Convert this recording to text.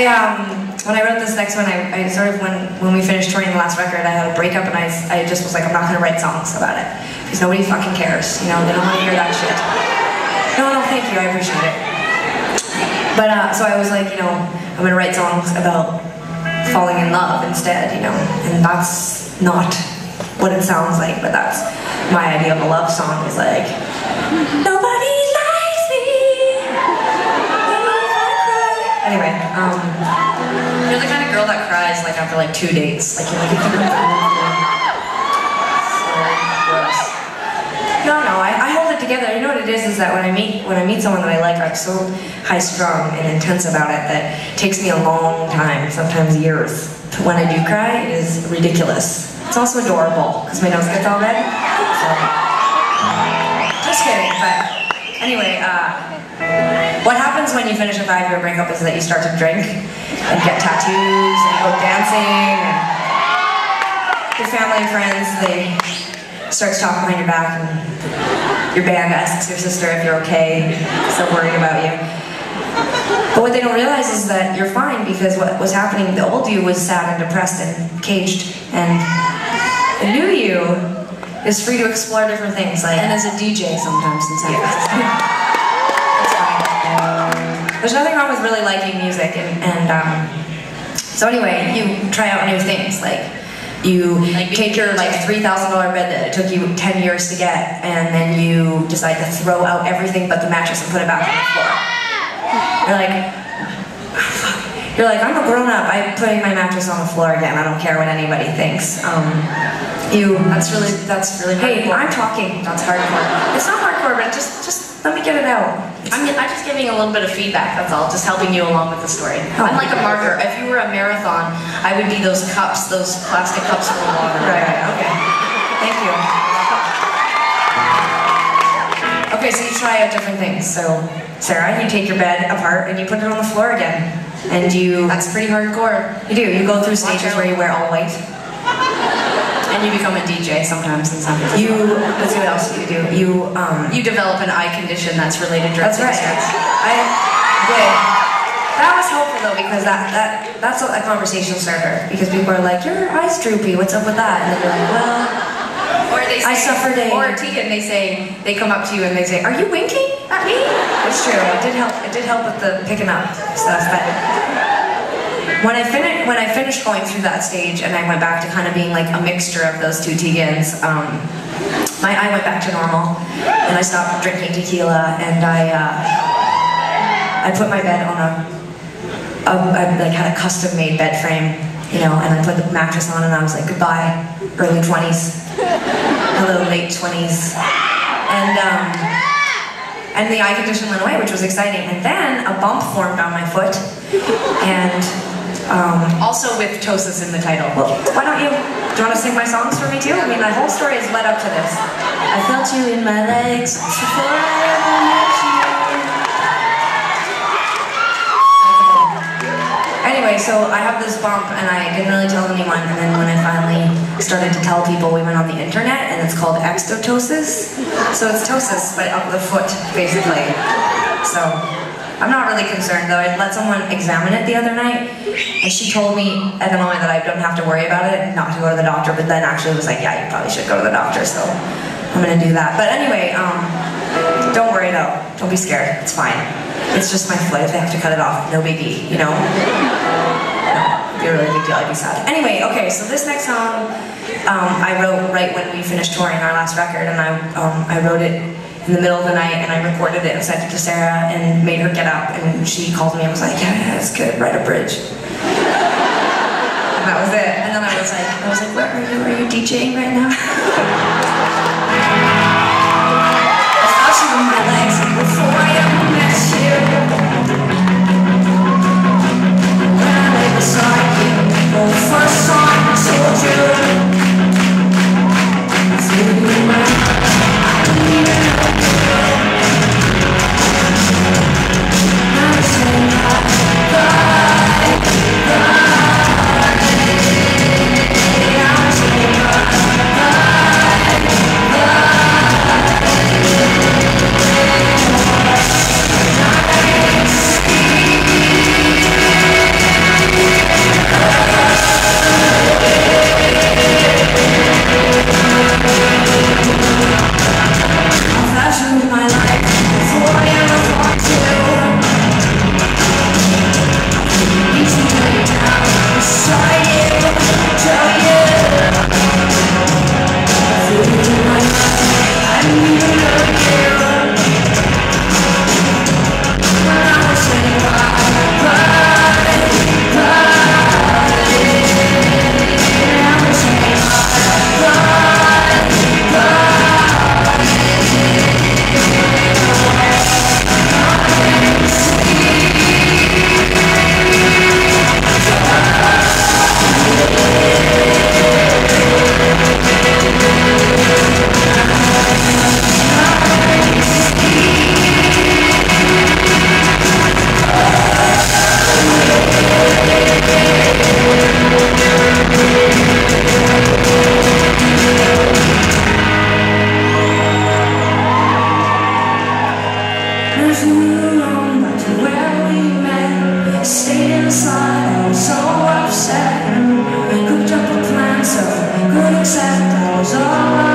When I wrote this next one, I sort of, when we finished touring the last record, I had a breakup and I just was like, I'm not gonna write songs about it. Because nobody fucking cares, you know, they don't wanna hear that shit. No, thank you, I appreciate it. But, so I was like, you know, I'm gonna write songs about falling in love instead, you know, and that's not what it sounds like, but that's my idea of a love song, is like, nobody likes me. Anyway, you're the kind of girl that cries like after like 2 dates, like you're like, so gross. No, I hold it together. You know what it is that when I meet someone that I like, I'm so high-strung and intense about it that it takes me a long time, sometimes years. When I do cry, it is ridiculous. It's also adorable because my nose gets all red. So. Just kidding, but anyway, what happens when you finish a 5-year breakup is that you start to drink and get tattoos and go dancing, and your family and friends, they start to talk behind your back, and your band asks your sister if you're okay, so worried about you. But what they don't realize is that you're fine, because what was happening, the old you was sad and depressed and caged, and the new you is free to explore different things, like, and as a DJ sometimes in San Francisco. That's fine. There's nothing wrong with really liking music, so anyway, you try out new things, like you take your like $3,000 bed that it took you 10 years to get, and then you decide to throw out everything but the mattress and put it back on the floor. You're like, I'm a grown-up, I'm putting my mattress on the floor again, I don't care what anybody thinks. That's really hardcore. Hey, I'm talking. That's hardcore. It's not hardcore, but just let me get it out. I'm just giving a little bit of feedback, that's all, just helping you along with the story. I'm like a marker. If you were a marathon, I would be those cups, those plastic cups full of water. Right, okay. Thank you. Okay, so you try out different things. So, Sarah, you take your bed apart and you put it on the floor again. And that's pretty hardcore. You do. You go through stages where you wear all white. And you become a DJ sometimes in some cases. Let's see what else you do. You develop an eye condition that's related directly to stress. That was helpful though, because that's a conversation starter. Because people are like, your eye's droopy, what's up with that? And then you're like, well, or they say, I suffered or Tegan, they come up to you and they say, are you winking at me? It's true, it did help with the picking up stuff, but when I finished going through that stage and I went back to kind of being like a mixture of those two Tegans, my eye went back to normal, and I stopped drinking tequila, and I put my bed on I had a custom-made bed frame, you know, and I put the mattress on, and I was like, goodbye, early 20s, hello, late 20s, and the eye condition went away, which was exciting, and then a bump formed on my foot, and also with ptosis in the title. Well, why don't do you want to sing my songs for me too? I mean, the whole story is led up to this. I felt you in my legs before I ever met you. Anyway, so I have this bump and I didn't really tell anyone, and then when I finally started to tell people, we went on the internet, and it's called extotosis. So it's ptosis, but up the foot, basically. So I'm not really concerned though. I let someone examine it the other night, and she told me at the moment that I don't have to worry about it, not to go to the doctor, but then actually was like, yeah, you probably should go to the doctor, so I'm gonna do that. But anyway, don't worry though. Don't be scared, it's fine. It's just my foot. If they have to cut it off, no biggie, you know? No, it'd be a really big deal, I'd be sad. Anyway, okay, so this next song I wrote right when we finished touring our last record, and I wrote it in the middle of the night, and I recorded it and sent it to Sarah and made her get up, and she called me and was like, yeah, it's good, write a bridge. And that was it. And then I was like, where are you? Are you DJing right now? I felt you in my legs before I ever met you. When I lay beside you, for the first time I told you, it's you in my heart. Bye. goes on.